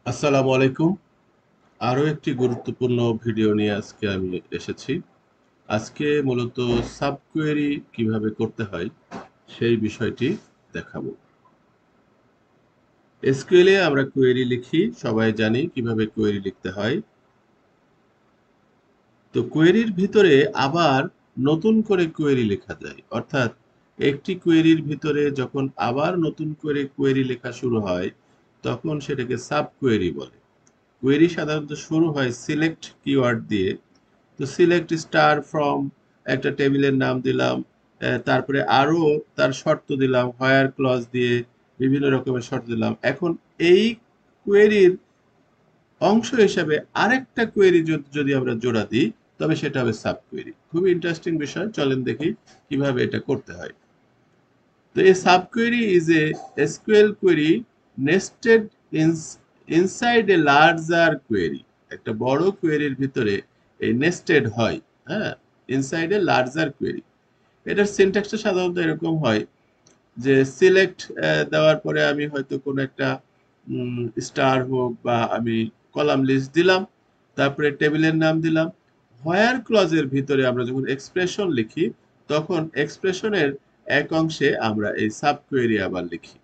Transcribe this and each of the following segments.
আসসালামু আলাইকুম। আরো একটি গুরুত্বপূর্ণ ভিডিও নিয়ে আজকে আমি এসেছি। আজকে মূলত সাবকোয়েরি কিভাবে করতে হয় সেই বিষয়টি দেখাবো। এসকিউএল এ আমরা কোয়েরি লিখি, সবাই জানি কিভাবে কোয়েরি লিখতে হয়। তো কোয়েরির ভিতরে আবার নতুন করে কোয়েরি লেখা যায়, অর্থাৎ একটি কোয়েরির ভিতরে যখন আবার নতুন করে কোয়েরি লেখা শুরু হয় তখন সেটাকে সাবকোয়েরি বলে। কোয়েরি সাধারণত শুরু হয় সিলেক্ট কিওয়ার্ড দিয়ে। তো সিলেক্ট স্টার ফ্রম একটা টেবিলের নাম দিলাম, তারপরে আরো তার শর্ত দিলাম, হোয়ার ক্লজ দিয়ে বিভিন্ন রকমের শর্ত দিলাম। এখন এই কোয়েরির অংশ হিসেবে আরেকটা কোয়েরি যদি আমরা জোড়া দিই তবে সেটা হবে সাব কোয়েরি। খুবই ইন্টারেস্টিং বিষয়, চলেন দেখি কিভাবে এটা করতে হয়। তো এই sub query is a SQL query nested inside A larger query. একটা বড় কোয়েরির ভিতরে এই নেস্টেড হয়। হ্যাঁ, ইনসাইড এ লার্জার কোয়েরি। এটার সিনট্যাক্সটা সাধারণত এরকম হয় যে সিলেক্ট দেওয়ার পরে আমি হয়তো কোনো একটা স্টার হোক বা আমি কলাম লিস্ট দিলাম, তারপরে টেবিলের নাম দিলাম। হোয়ার ক্লজের ভিতরে আমরা যখন এক্সপ্রেশন লিখি তখন এক্সপ্রেশনের এক অংশে আমরা এই সাব কোয়েরি আবার লিখি।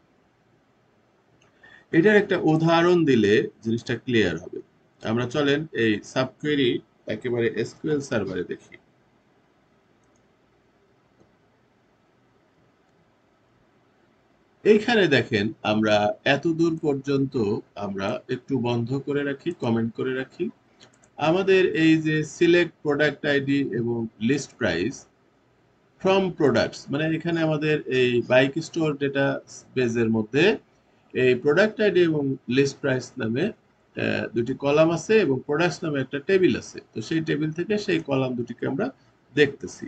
এটার একটা উদাহরণ দিলে জিনিসটা ক্লিয়ার হবে। আমরা চলেন এই সাব কোয়েরি একেবারে এসকিউএল সার্ভারে দেখি। এইখানে দেখেন আমরা এত দূর পর্যন্ত আমরা একটু বন্ধ করে রাখি, কমেন্ট করে রাখি। আমাদের এই যে সিলেক্ট প্রোডাক্ট আইডি এবং লিস্ট প্রাইস ফ্রম প্রোডাক্টস, মানে এখানে আমাদের এই বাইক স্টোর ডেটা বেজের মধ্যে এই প্রোডাক্ট আইডি এবং লিস্ট প্রাইস নামে দুটি কলাম আছে এবং প্রোডাক্টস নামে একটা টেবিল আছে। তো সেই টেবিল থেকে সেই কলাম দুটিকে আমরা দেখতেছি।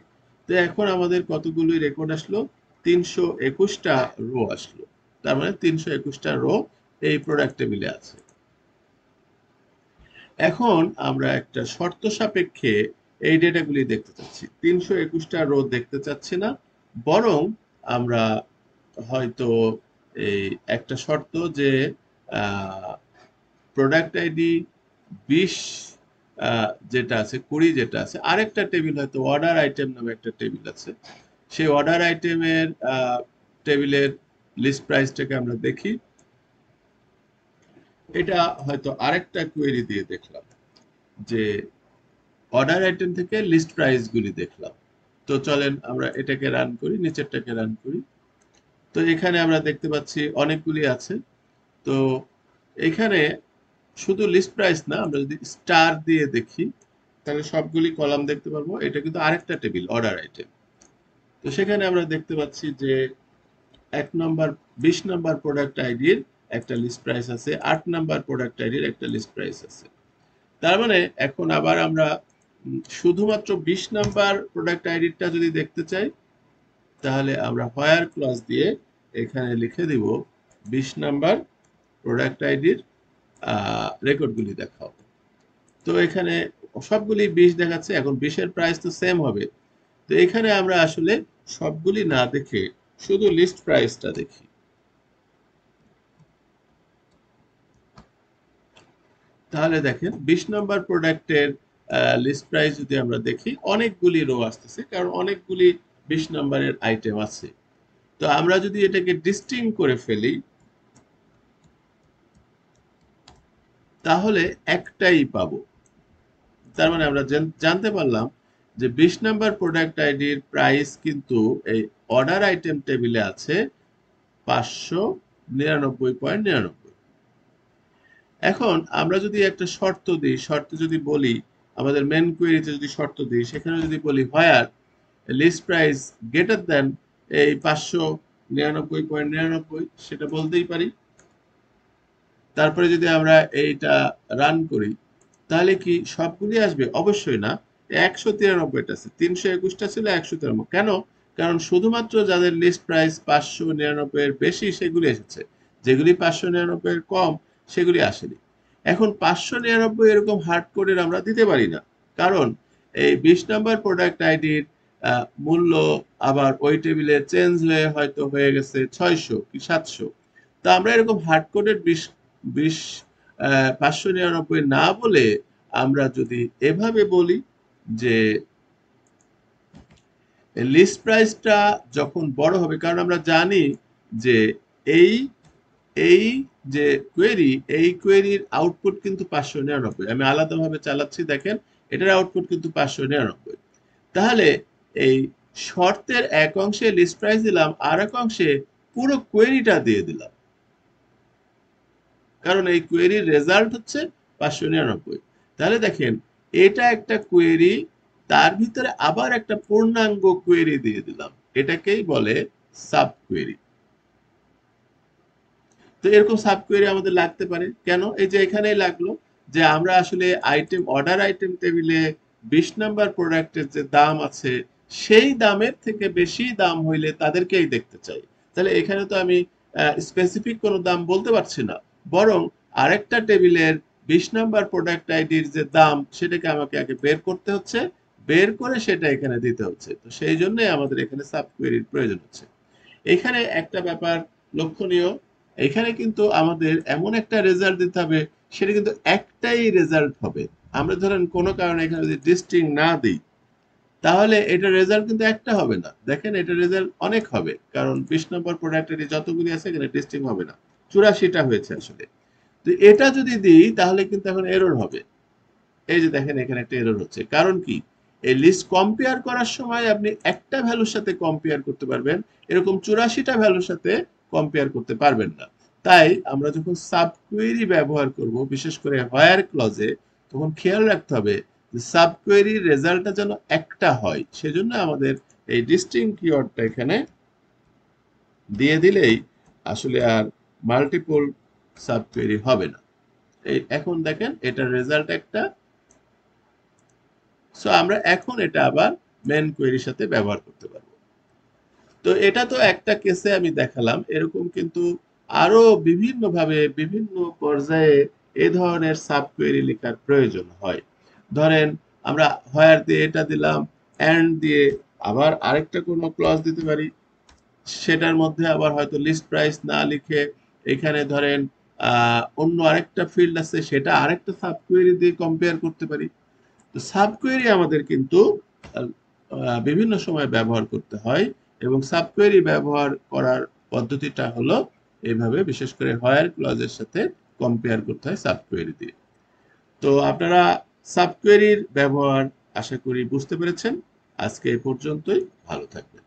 তো এখন আমাদের কতগুলি রেকর্ড আসলো? ৩২১টা রো আসলো। তার মানে ৩২১টা রো এই প্রোডাক্ট টেবিলে আছে। এখন আমরা একটা শর্ত সাপেক্ষে এই ডেটাগুলি দেখতে চাচ্ছি। ৩২১টা রো দেখতে চাচ্ছি না, বরং আমরা হয়তো এই একটা শর্ত যে প্রোডাক্ট আইডি ২০ যেটা আছে, ২০ যেটা আছে, আরেকটা টেবিল হয়তো অর্ডার আইটেম নামে একটা টেবিল আছে। সেই অর্ডার আইটেমের টেবিলের লিস্ট প্রাইসটাকে আমরা দেখি। এটা হয়তো আরেকটা কোয়েরি দিয়ে দেখলাম যে অর্ডার আইটেম থেকে লিস্ট প্রাইস গুলি দেখলাম। তো চলেন আমরা এটাকে রান করি, নিচেরটাকে রান করি। তো এখানে আমরা দেখতে পাচ্ছি অনেকগুলি আছে। তো এখানে শুধু লিস্ট প্রাইস না, আমরা যদি স্টার দিয়ে দেখি তাহলে সবগুলি কলাম দেখতে পারবো। এটা কিন্তু আরেকটা টেবিল অর্ডার আইটেম। তো সেখানে আমরা দেখতে পাচ্ছি যে ১ নম্বর ২০ নম্বর প্রোডাক্ট আইডির একটা লিস্ট প্রাইস আছে, ৮ নম্বর প্রোডাক্ট আইডির একটা লিস্ট প্রাইস আছে। তার মানে এখন আবার আমরা শুধুমাত্র ২০ নাম্বার প্রোডাক্ট আইডিটা যদি দেখতে চাই তাহলে আমরা হোয়ার ক্লজ দিয়ে এখানে লিখে দিব ২০ নাম্বার প্রোডাক্ট আইডির রেকর্ডগুলি দেখাও। তো এখানে সবগুলি ২০ দেখাচ্ছে, এখন ২০ এর প্রাইস তো সেম হবে। তো এখানে আমরা আসলে সবগুলি না দেখে শুধু লিস্ট প্রাইসটা দেখি। তাহলে দেখেন ২০ নম্বর প্রোডাক্টের লিস্ট প্রাইস যদি আমরা দেখি অনেকগুলি রো আসতেছে, কারণ অনেকগুলি ২০ নম্বরের আইটেম আছে। তো আমরা যদি এটাকে ডিস্টিং করে ফেলি তাহলে একটাই পাবো। তার মানে আমরা জানতে পারলাম যে ২০ নম্বর প্রোডাক্ট আইডির প্রাইস কিন্তু এই অর্ডার আইটেম টেবিলে আছে ৫৯৯.৯৯। এখন আমরা যদি একটা শর্ত দিই, শর্তে যদি বলি, আমাদের মেন কোয়েরিতে যদি শর্ত দিই, সেখানে যদি বলি হোয়ার লিস্ট প্রাইস গ্রেটার দ্যান এই ৫৯৯.৯৯, সেটা বলতেই পারি। তারপরে যদি আমরা এইটা রান করি তাহলে কি সবগুলি আসবে? অবশ্যই না। ১৯৩টা আছে, ৩২১টা ছিল ১৯৩। কেন? কারণ শুধুমাত্র যাদের লিস্ট প্রাইস ৫৯৯ এর বেশি সেগুলি এসেছে, যেগুলি ৫৯৯ এর কম সেগুলি আসেনি। এখন ৫৯৯ এরকম হার্ড কোডের আমরা দিতে পারি না, কারণ এই ২০ নম্বর প্রোডাক্ট আইডির মূল্য আবার ওই টেবিলে চেঞ্জ হয়ে হয়তো হয়ে গেছে ৬০০ কি ৭০০। তা আমরা এরকম হার্ড কোডের ২০ 599 না বলে আমরা যদি এভাবে বলি যে লিস্ট প্রাইসটা যখন বড় হবে, কারণ আমরা জানি যে এই এই যে কোয়েরি, এই কোয়েরির আউটপুট কিন্তু 599। আমি আলাদাভাবে চালাচ্ছি, দেখেন এটার আউটপুট কিন্তু 599। তাহলে এই শর্তের এক অংশে লিস্ট প্রাইস দিলাম, আর এক অংশে পুরো কোয়েরিটা দিয়ে দিলাম, কারণ এই কোয়েরির রেজাল্ট হচ্ছে 599। তাহলে দেখেন এটা একটা কোয়েরি, তার ভিতরে আবার একটা পূর্ণাঙ্গ কোয়েরি দিয়ে দিলাম, এটাকেই বলে সাব কোয়েরি। তো এরকম সাব কোয়েরি আমাদের লাগতে পারে কেন? এই যে এখানেই লাগলো যে আমরা আসলে আইটেম, অর্ডার আইটেম টেবিলে 20 নাম্বার প্রোডাক্টের যে দাম আছে সেই দামের থেকে বেশি দাম হইলে তাদেরকেই দেখতে চাই। তাহলে এখানে তো আমি স্পেসিফিক কোনো দাম বলতে পারছি না, বরং আরেকটা টেবিলের 20 নাম্বার প্রোডাক্ট আইডির যে দাম সেটাকে আমাকে আগে বের করতে হচ্ছে, বের করে সেটা এখানে দিতে হচ্ছে। তো সেই জন্যই আমাদের এখানে সাব কোয়েরির প্রয়োজন হচ্ছে। এখানে একটা ব্যাপার লক্ষণীয়, এখানে কিন্তু আমাদের এমন একটা রেজাল্ট দিতে হবে, সেটা কিন্তু একটাই রেজাল্ট হবে। আমরা ধরেন কোনো কারণে এখানে যদি ডিস্টিং না দিই, তাহলে এটা রেজাল্ট কিন্তু একটা হবে না। দেখেন এটা রেজাল্ট অনেক হবে, কারণ 20 নম্বর প্রোডাক্টের যতগুলি আছে এখানে ডিস্টিং হবে না, 84টা হয়েছে আসলে। তো এটা যদি দিই তাহলে কিন্তু এখন এরর হবে। এই যে দেখেন এখানে একটা এরর হচ্ছে, কারণ কি? এই লিস্ট কম্পেয়ার করার সময় আপনি একটা ভ্যালুর সাথে কম্পেয়ার করতে পারবেন, এরকম 84টা ভ্যালুর সাথে কম্পেয়ার করতে পারবেন না। তাই আমরা যখন সাব কোয়েরি ব্যবহার করব, বিশেষ করে হোয়ার ক্লজে, তখন খেয়াল রাখতে হবে যে সাব কোয়েরির রেজাল্টটা যেন একটা হয়। সেজন্য আমাদের এই ডিস্টিং কিওয়ার্ডটা এখানে দিয়ে দিলেই আসলে আর মাল্টিপল সাব কোয়েরি হবে না। এই এখন দেখেন এটার রেজাল্ট একটা। সো আমরা এখন এটা আবার মেন কোয়েরির সাথে ব্যবহার করতে পারবো। তো এটা তো একটা কেসে আমি দেখালাম, এরকম কিন্তু আরো বিভিন্ন ভাবে বিভিন্ন পর্যায়ে এ ধরনের সাব কোয়েরি লেখার প্রয়োজন হয়। ধরেন আমরা হোয়ার দিয়ে এটা দিলাম, এন্ড দিয়ে আবার আরেকটা কোনো ক্লজ দিতে পারি, সেটার মধ্যে আবার হয়তো লিস্ট প্রাইস না লিখে এখানে ধরেন অন্য আরেকটা ফিল্ড আছে, সেটা আরেকটা সাব কোয়েরি দিয়ে কম্পেয়ার করতে পারি। তো সাব কোয়েরি আমাদের কিন্তু বিভিন্ন সময় ব্যবহার করতে হয়, এবং সাব কোয়েরি ব্যবহার করার পদ্ধতিটা হলো এইভাবে, বিশেষ করে হোয়ার ক্লজের সাথে কম্পেয়ার করতে হয় সাব কোয়েরি দিয়ে। তো আপনারা সাব কোয়েরির ব্যবহার আশা করি বুঝতে পেরেছেন। আজকে এ পর্যন্তই, ভালো থাকবেন।